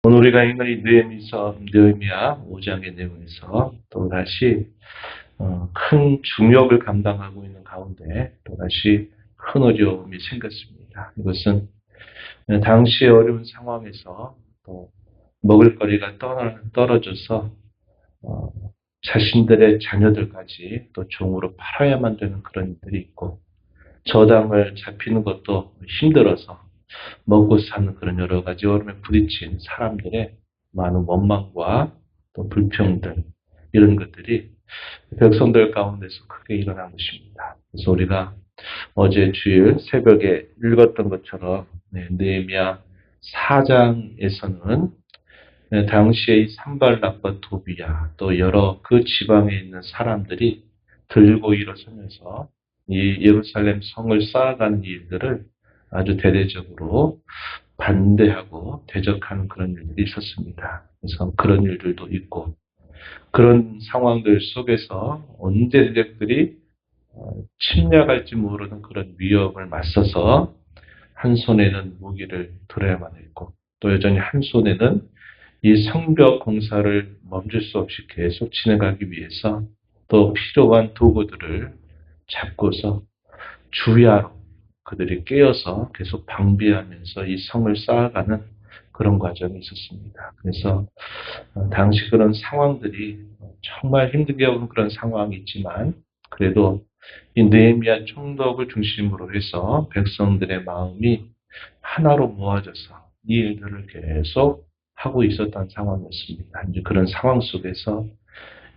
오늘 우리가 읽은 이 느헤미야 5장의 내용에서 또다시 큰 중역을 감당하고 있는 가운데 또다시 큰 어려움이 생겼습니다. 이것은 당시의 어려운 상황에서 또 먹을거리가 떨어져서 자신들의 자녀들까지 또 종으로 팔아야만 되는 그런 일들이 있고, 저당을 잡히는 것도 힘들어서 먹고 사는 그런 여러 가지 어려움에 부딪힌 사람들의 많은 원망과 또 불평들, 이런 것들이 백성들 가운데서 크게 일어난 것입니다. 그래서 우리가 어제 주일 새벽에 읽었던 것처럼 느헤미야 4장에서는 당시의 산발락과 도비야 또 여러 그 지방에 있는 사람들이 들고 일어서면서 이 예루살렘 성을 쌓아가는 일들을 아주 대대적으로 반대하고 대적하는 그런 일들이 있었습니다. 그래서 그런 일들도 있고, 그런 상황들 속에서 언제 대적들이 침략할지 모르는 그런 위협을 맞서서 한 손에는 무기를 들어야만 했고, 또 여전히 한 손에는 이 성벽 공사를 멈출 수 없이 계속 진행하기 위해서 또 필요한 도구들을 잡고서 주야로 그들이 깨어서 계속 방비하면서 이 성을 쌓아가는 그런 과정이 있었습니다. 그래서 당시 그런 상황들이 정말 힘들게 온 그런 상황이 있지만, 그래도 이 느헤미야 총독을 중심으로 해서 백성들의 마음이 하나로 모아져서 이 일들을 계속 하고 있었던 상황이었습니다. 이제 그런 상황 속에서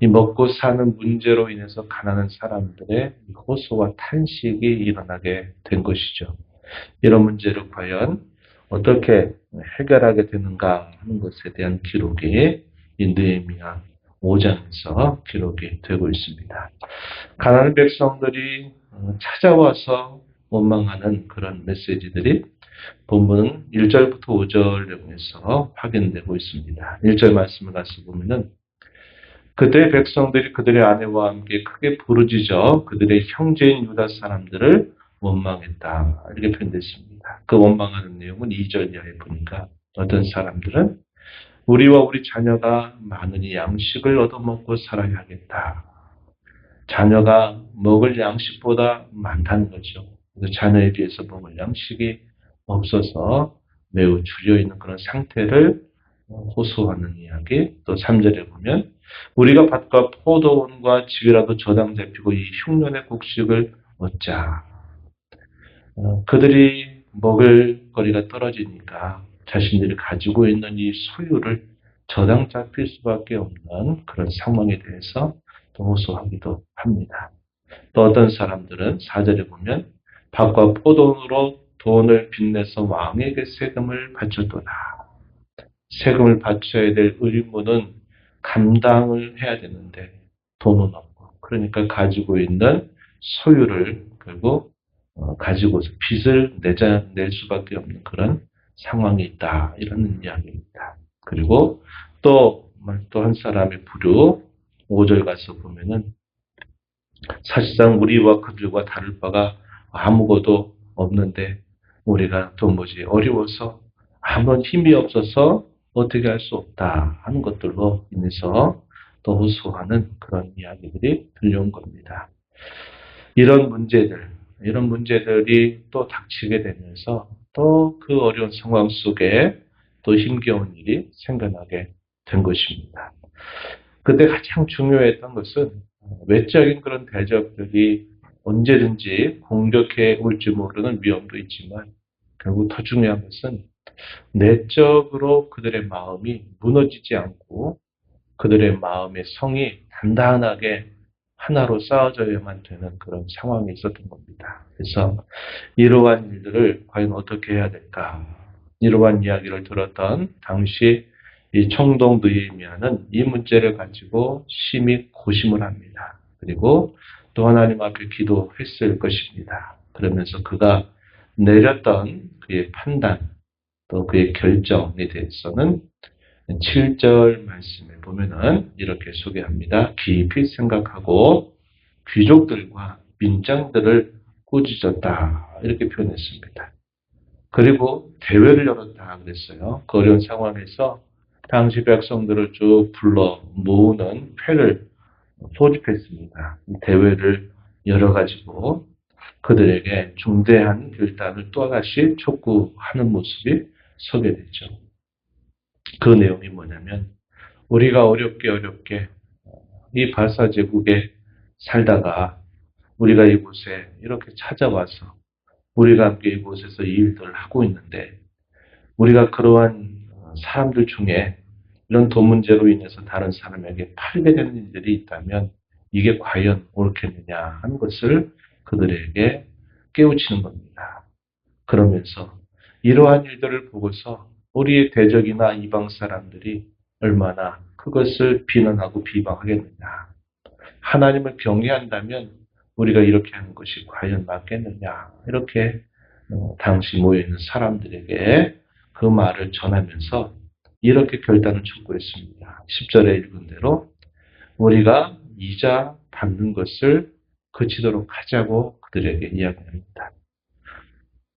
이 먹고 사는 문제로 인해서 가난한 사람들의 호소와 탄식이 일어나게 된 것이죠. 이런 문제를 과연 어떻게 해결하게 되는가 하는 것에 대한 기록이 이 느헤미야 5장에서 기록이 되고 있습니다. 가난한 백성들이 찾아와서 원망하는 그런 메시지들이 본문 1절부터 5절 내용에서 확인되고 있습니다. 1절 말씀을 가서 보면은, 그때 백성들이 그들의 아내와 함께 크게 부르짖어 그들의 형제인 유다 사람들을 원망했다. 이렇게 표현됐습니다. 그 원망하는 내용은 2절 이하에 보니까 어떤 사람들은 우리와 우리 자녀가 많으니 양식을 얻어먹고 살아야 하겠다. 자녀가 먹을 양식보다 많다는 거죠. 그래서 자녀에 비해서 먹을 양식이 없어서 매우 줄여있는 그런 상태를 호소하는 이야기. 또 3절에 보면 우리가 밭과 포도원과 집이라도 저당 잡히고 이 흉년의 곡식을 얻자. 그들이 먹을 거리가 떨어지니까 자신들이 가지고 있는 이 소유를 저당 잡힐 수밖에 없는 그런 상황에 대해서 또 호소하기도 합니다. 또 어떤 사람들은 4절에 보면 밭과 포도원으로 돈을 빚내서 왕에게 세금을 바쳤도다. 세금을 바쳐야 될 의무는 감당을 해야 되는데 돈은 없고, 그러니까 가지고 있는 소유를 결국 가지고서 빚을 낼 수밖에 없는 그런 상황이 있다. 이런 이야기입니다. 그리고 또 한 사람의 부류 5절 가서 보면은 사실상 우리와 그들과 다를 바가 아무것도 없는데 우리가 도무지 어려워서 아무런 힘이 없어서 어떻게 할 수 없다 하는 것들로 인해서 또 호소하는 그런 이야기들이 들려온 겁니다. 이런 문제들이 또 닥치게 되면서 또 그 어려운 상황 속에 또 힘겨운 일이 생겨나게 된 것입니다. 그때 가장 중요했던 것은 외적인 그런 대적들이 언제든지 공격해 올지 모르는 위험도 있지만, 결국 더 중요한 것은 내적으로 그들의 마음이 무너지지 않고 그들의 마음의 성이 단단하게 하나로 쌓아져야만 되는 그런 상황이 있었던 겁니다. 그래서 이러한 일들을 과연 어떻게 해야 될까? 이러한 이야기를 들었던 당시 이 총독 느헤미야는 이 문제를 가지고 심히 고심을 합니다. 그리고 또 하나님 앞에 기도했을 것입니다. 그러면서 그가 내렸던 그의 판단, 또 그의 결정에 대해서는 7절 말씀에 보면은 이렇게 소개합니다. 깊이 생각하고 귀족들과 민장들을 꾸짖었다. 이렇게 표현했습니다. 그리고 대회를 열었다 그랬어요. 그 어려운 상황에서 당시 백성들을 쭉 불러 모으는 회를 소집했습니다. 이 대회를 열어가지고 그들에게 중대한 결단을 또다시 촉구하는 모습이 서게 되죠. 그 내용이 뭐냐면 우리가 어렵게 이 바사 제국에 살다가 우리가 이곳에 이렇게 찾아와서 우리가 함께 이곳에서 이 일들을 하고 있는데 우리가 그러한 사람들 중에 이런 돈 문제로 인해서 다른 사람에게 팔게 되는 일들이 있다면 이게 과연 옳겠느냐 하는 것을 그들에게 깨우치는 겁니다. 그러면서 이러한 일들을 보고서 우리의 대적이나 이방 사람들이 얼마나 그것을 비난하고 비방하겠느냐. 하나님을 경외한다면 우리가 이렇게 하는 것이 과연 맞겠느냐. 이렇게 당시 모여있는 사람들에게 그 말을 전하면서 이렇게 결단을 촉구했습니다. 10절에 읽은 대로 우리가 이자 받는 것을 그치도록 하자고 그들에게 이야기합니다.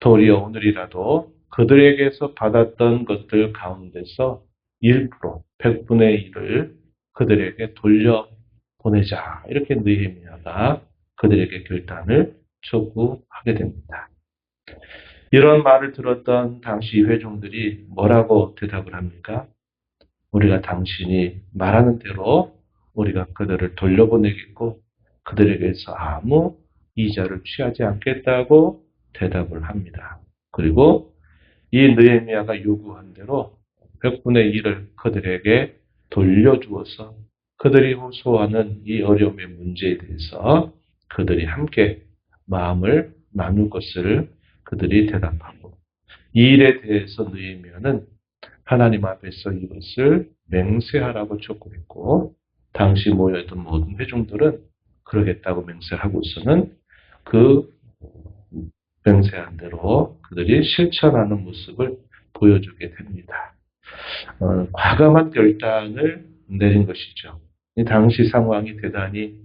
도리어 오늘이라도 그들에게서 받았던 것들 가운데서 1%, 100분의 1을 그들에게 돌려보내자. 이렇게 느헤미야가 그들에게 결단을 촉구하게 됩니다. 이런 말을 들었던 당시 회중들이 뭐라고 대답을 합니까? 우리가 당신이 말하는 대로 우리가 그들을 돌려보내겠고 그들에게서 아무 이자를 취하지 않겠다고 대답을 합니다. 그리고 이 느헤미야가 요구한 대로 100분의 1을 그들에게 돌려주어서 그들이 호소하는 이 어려움의 문제에 대해서 그들이 함께 마음을 나눌 것을 그들이 대답하고 이 일에 대해서 느헤미야는 하나님 앞에서 이것을 맹세하라고 촉구했고 당시 모여있던 모든 회중들은 그러겠다고 맹세하고서는 그 맹세한 대로 그들이 실천하는 모습을 보여주게 됩니다. 과감한 결단을 내린 것이죠. 이 당시 상황이 대단히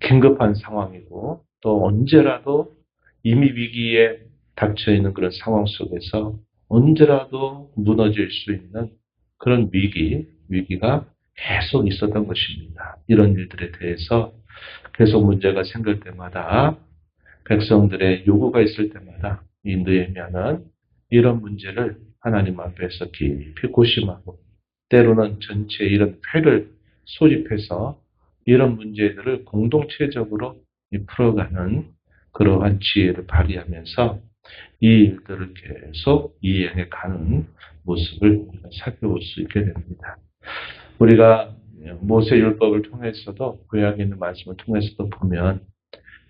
긴급한 상황이고 또 언제라도 이미 위기에 닥쳐있는 그런 상황 속에서 언제라도 무너질 수 있는 그런 위기가 계속 있었던 것입니다. 이런 일들에 대해서 계속 문제가 생길 때마다 백성들의 요구가 있을 때마다 이 느헤미야는 이런 문제를 하나님 앞에서 깊이 고심하고 때로는 전체 이런 회를 소집해서 이런 문제들을 공동체적으로 풀어가는 그러한 지혜를 발휘하면서 이 일들을 계속 이행해 가는 모습을 살펴볼 수 있게 됩니다. 우리가 모세 율법을 통해서도 구약에 있는 말씀을 통해서도 보면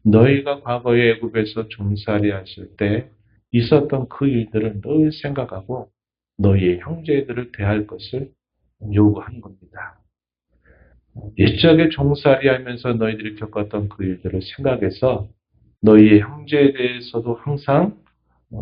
너희가 과거에 애굽에서 종살이 하실 때 있었던 그 일들을 늘 생각하고 너희의 형제들을 대할 것을 요구하는 겁니다. 옛적에 종살이 하면서 너희들이 겪었던 그 일들을 생각해서 너희의 형제에 대해서도 항상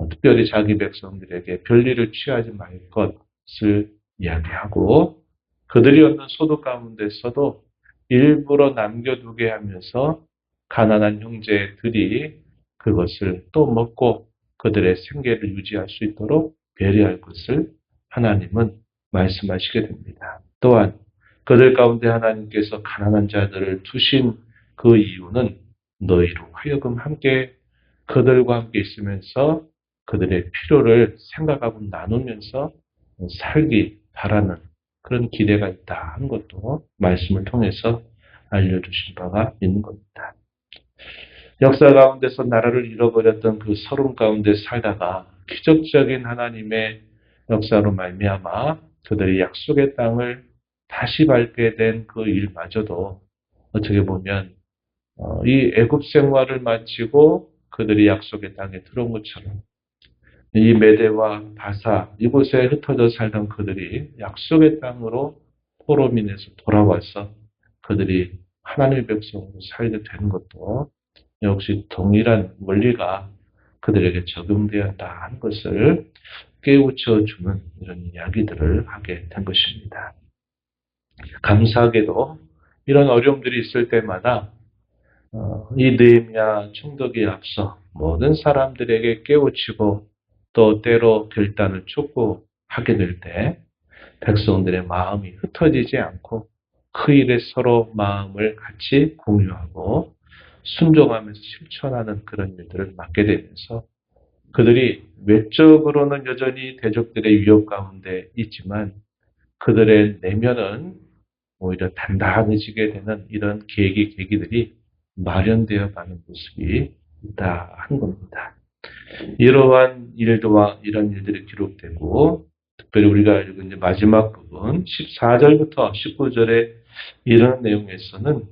특별히 자기 백성들에게 별일을 취하지 말 것을 이야기하고 그들이 얻는 소득 가운데서도 일부러 남겨두게 하면서 가난한 형제들이 그것을 또 먹고 그들의 생계를 유지할 수 있도록 배려할 것을 하나님은 말씀하시게 됩니다. 또한 그들 가운데 하나님께서 가난한 자들을 두신 그 이유는 너희로 하여금 함께 그들과 함께 있으면서 그들의 필요를 생각하고 나누면서 살기 바라는 그런 기대가 있다 하는 것도 말씀을 통해서 알려주신 바가 있는 겁니다. 역사 가운데서 나라를 잃어버렸던 그 서름 가운데 살다가 기적적인 하나님의 역사로 말미암아 그들이 약속의 땅을 다시 밟게 된 그 일마저도 어떻게 보면 이 애굽 생활을 마치고 그들이 약속의 땅에 들어온 것처럼 이 메대와 바사 이곳에 흩어져 살던 그들이 약속의 땅으로 포로로 인해서 돌아와서 그들이 하나님의 백성으로 살게 되는 것도 역시 동일한 원리가 그들에게 적용되었다 하는 것을 깨우쳐 주는 이런 이야기들을 하게 된 것입니다. 감사하게도 이런 어려움들이 있을 때마다 이 느헤미야 총독에 앞서 모든 사람들에게 깨우치고 또 때로 결단을 촉구하게 될 때 백성들의 마음이 흩어지지 않고 그 일에 서로 마음을 같이 공유하고 순종하면서 실천하는 그런 일들을 맡게 되면서 그들이 외적으로는 여전히 대적들의 위협 가운데 있지만 그들의 내면은 오히려 단단해지게 되는 이런 계기들이 마련되어 가는 모습이 있다 하는 겁니다. 이러한 일들과 이런 일들이 기록되고 특별히 우리가 읽은 이제 마지막 부분 14절부터 19절의 이런 내용에서는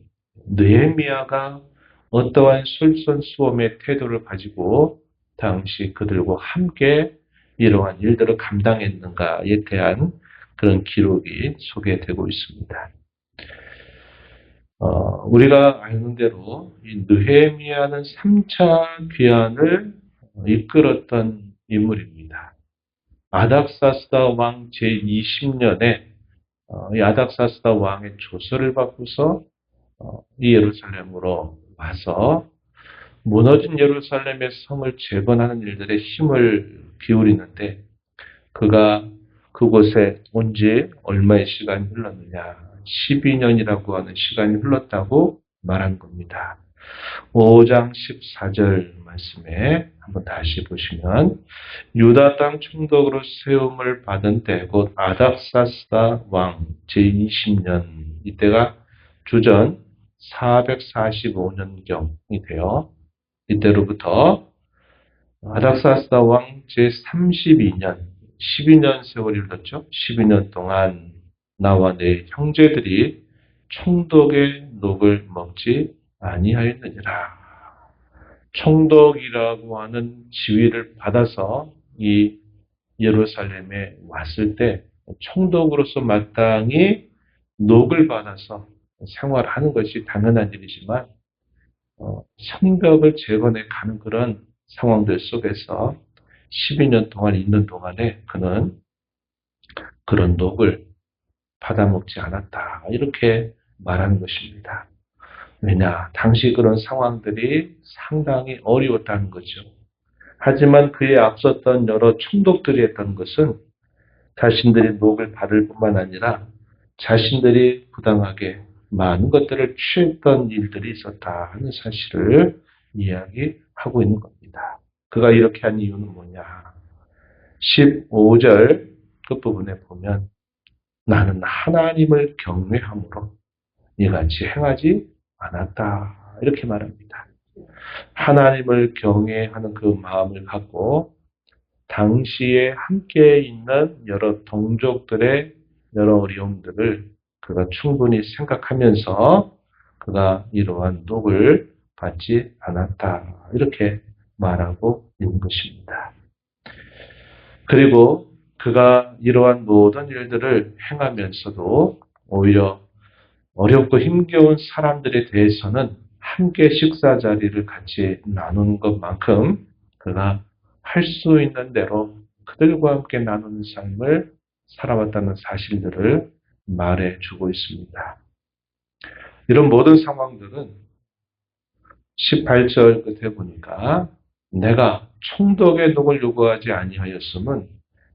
느헤미야가 어떠한 솔선수범의 태도를 가지고 당시 그들과 함께 이러한 일들을 감당했는가에 대한 그런 기록이 소개되고 있습니다. 우리가 아는 대로 이 느헤미야는 3차 귀환을 이끌었던 인물입니다. 아닥사스다 왕 제20년에 이 아닥사스다 왕의 조서를 받고서 이 예루살렘으로 와서 무너진 예루살렘의 성을 재건하는 일들에 힘을 기울이는데 그가 그곳에 온 지 얼마의 시간이 흘렀느냐 12년이라고 하는 시간이 흘렀다고 말한 겁니다. 5장 14절 말씀에 한번 다시 보시면 유다 땅 총독으로 세움을 받은 때 곧 아닥사스다 왕 제20년 이때가 주전 445년경이 되어 이때로부터 아닥사스다 왕 제32년 12년 세월이 흘렀죠. 12년 동안 나와 내 형제들이 총독의 녹을 먹지 아니하였느니라. 총독이라고 하는 지위를 받아서 이 예루살렘에 왔을 때 총독으로서 마땅히 녹을 받아서 생활하는 것이 당연한 일이지만 성벽을 재건해 가는 그런 상황들 속에서 12년 동안 있는 동안에 그는 그런 녹을 받아먹지 않았다. 이렇게 말하는 것입니다. 왜냐? 당시 그런 상황들이 상당히 어려웠다는 거죠. 하지만 그에 앞섰던 여러 총독들이 했던 것은 자신들이 녹을 받을 뿐만 아니라 자신들이 부당하게 많은 것들을 취했던 일들이 있었다 하는 사실을 이야기하고 있는 겁니다. 그가 이렇게 한 이유는 뭐냐? 15절 끝부분에 보면 나는 하나님을 경외함으로 이같이 행하지 않았다. 이렇게 말합니다. 하나님을 경외하는 그 마음을 갖고 당시에 함께 있는 여러 동족들의 여러 어려움들을 그가 충분히 생각하면서 그가 이러한 녹을 받지 않았다. 이렇게 말하고 있는 것입니다. 그리고 그가 이러한 모든 일들을 행하면서도 오히려 어렵고 힘겨운 사람들에 대해서는 함께 식사 자리를 같이 나누는 것만큼 그가 할 수 있는 대로 그들과 함께 나누는 삶을 살아왔다는 사실들을 말해주고 있습니다. 이런 모든 상황들은 18절 끝에 보니까 내가 총독의 녹을 요구하지 아니하였음은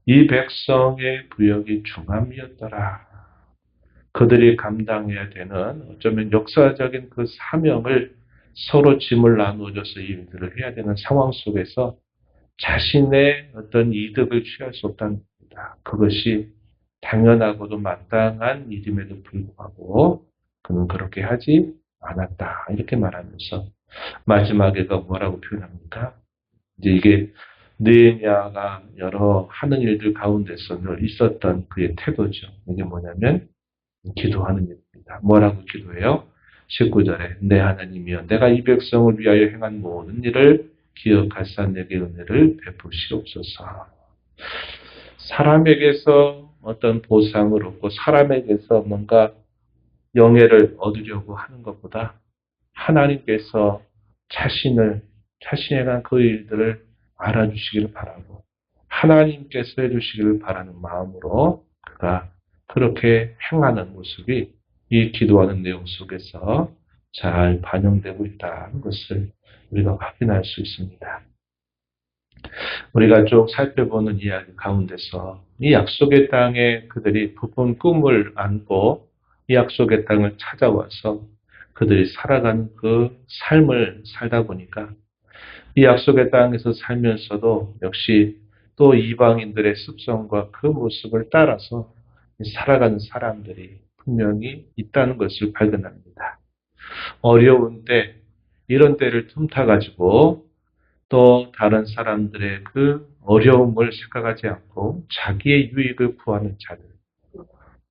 이 백성의 부역이 중함이었더라. 그들이 감당해야 되는 어쩌면 역사적인 그 사명을 서로 짐을 나누어줘서 이 일들을 해야 되는 상황 속에서 자신의 어떤 이득을 취할 수 없다는 겁니다. 그것이 당연하고도 마땅한 일임에도 불구하고 그는 그렇게 하지 않았다. 이렇게 말하면서 마지막에가 뭐라고 표현합니까? 이제 이게 느헤미야가 여러 하는 일들 가운데서 늘 있었던 그의 태도죠. 이게 뭐냐면 기도하는 일입니다. 뭐라고 기도해요? 19절에 내 하나님이여 내가 이 백성을 위하여 행한 모든 일을 기억하사 내게 은혜를 베푸시옵소서. 사람에게서 어떤 보상을 얻고 사람에게서 뭔가 영예를 얻으려고 하는 것보다 하나님께서 자신에 대한 그 일들을 알아주시기를 바라고 하나님께서 해주시기를 바라는 마음으로 그가 그렇게 행하는 모습이 이 기도하는 내용 속에서 잘 반영되고 있다는 것을 우리가 확인할 수 있습니다. 우리가 쭉 살펴보는 이야기 가운데서 이 약속의 땅에 그들이 부푼 꿈을 안고 이 약속의 땅을 찾아와서 그들이 살아가는 그 삶을 살다 보니까 이 약속의 땅에서 살면서도 역시 또 이방인들의 습성과 그 모습을 따라서 살아가는 사람들이 분명히 있다는 것을 발견합니다. 어려운 때, 이런 때를 틈타가지고 또 다른 사람들의 그 어려움을 생각하지 않고 자기의 유익을 구하는 자들,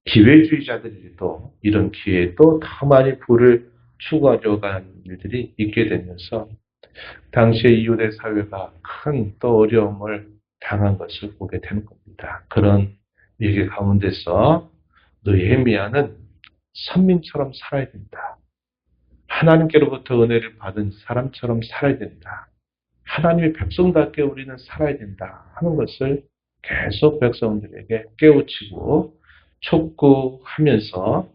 기회주의자들이 또 이런 기회에 또 더 많이 부를 추구하려고 하는 일들이 있게 되면서 당시의 이후대 사회가 큰 또 어려움을 당한 것을 보게 되는 겁니다. 그런 위기 가운데서 느헤미야는 선민처럼 살아야 된다. 하나님께로부터 은혜를 받은 사람처럼 살아야 된다. 하나님의 백성답게 우리는 살아야 된다 하는 것을 계속 백성들에게 깨우치고 촉구하면서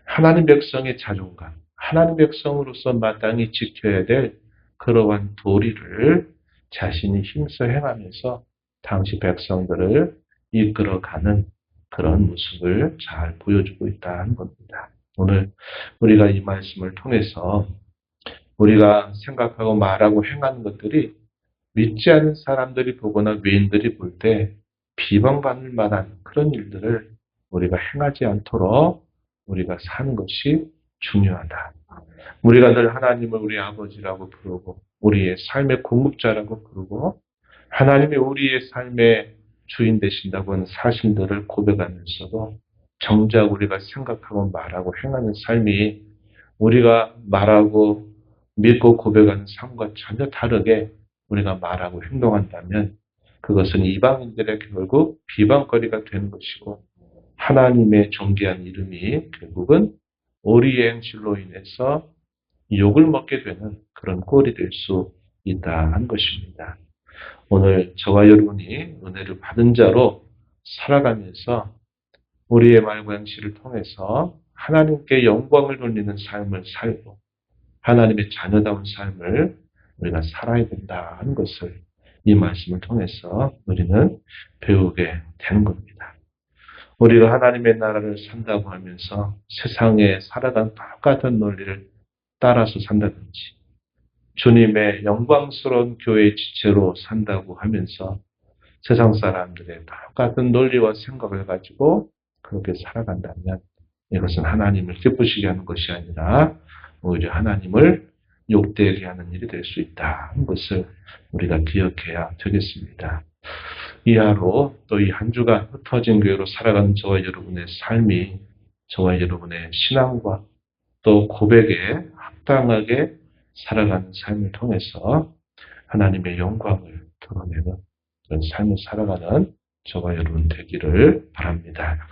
하나님 백성의 자존감, 하나님 백성으로서 마땅히 지켜야 될 그러한 도리를 자신이 힘써 행하면서 당시 백성들을 이끌어가는 그런 모습을 잘 보여주고 있다는 겁니다. 오늘 우리가 이 말씀을 통해서 우리가 생각하고 말하고 행하는 것들이 믿지 않는 사람들이 보거나 외인들이 볼 때 비방받을 만한 그런 일들을 우리가 행하지 않도록 우리가 사는 것이 중요하다. 우리가 늘 하나님을 우리 아버지라고 부르고 우리의 삶의 공급자라고 부르고 하나님이 우리의 삶의 주인 되신다고 하는 사실들을 고백하면서도 정작 우리가 생각하고 말하고 행하는 삶이 우리가 말하고 믿고 고백하는 삶과 전혀 다르게 우리가 말하고 행동한다면 그것은 이방인들의 결국 비방거리가 되는 것이고 하나님의 존귀한 이름이 결국은 우리의 행실로 인해서 욕을 먹게 되는 그런 꼴이 될 수 있다는 것입니다. 오늘 저와 여러분이 은혜를 받은 자로 살아가면서 우리의 말과 행실을 통해서 하나님께 영광을 돌리는 삶을 살고 하나님의 자녀다운 삶을 우리가 살아야 된다 하는 것을 이 말씀을 통해서 우리는 배우게 되는 겁니다. 우리가 하나님의 나라를 산다고 하면서 세상에 살아가는 똑같은 논리를 따라서 산다든지 주님의 영광스러운 교회의 지체로 산다고 하면서 세상 사람들의 똑같은 논리와 생각을 가지고 그렇게 살아간다면 이것은 하나님을 기쁘시게 하는 것이 아니라 오히려 하나님을 욕되게 하는 일이 될 수 있다는 것을 우리가 기억해야 되겠습니다. 이하로 또 이 한 주간 흩어진 교회로 살아가는 저와 여러분의 삶이 저와 여러분의 신앙과 또 고백에 합당하게 살아가는 삶을 통해서 하나님의 영광을 드러내는 그런 삶을 살아가는 저와 여러분 되기를 바랍니다.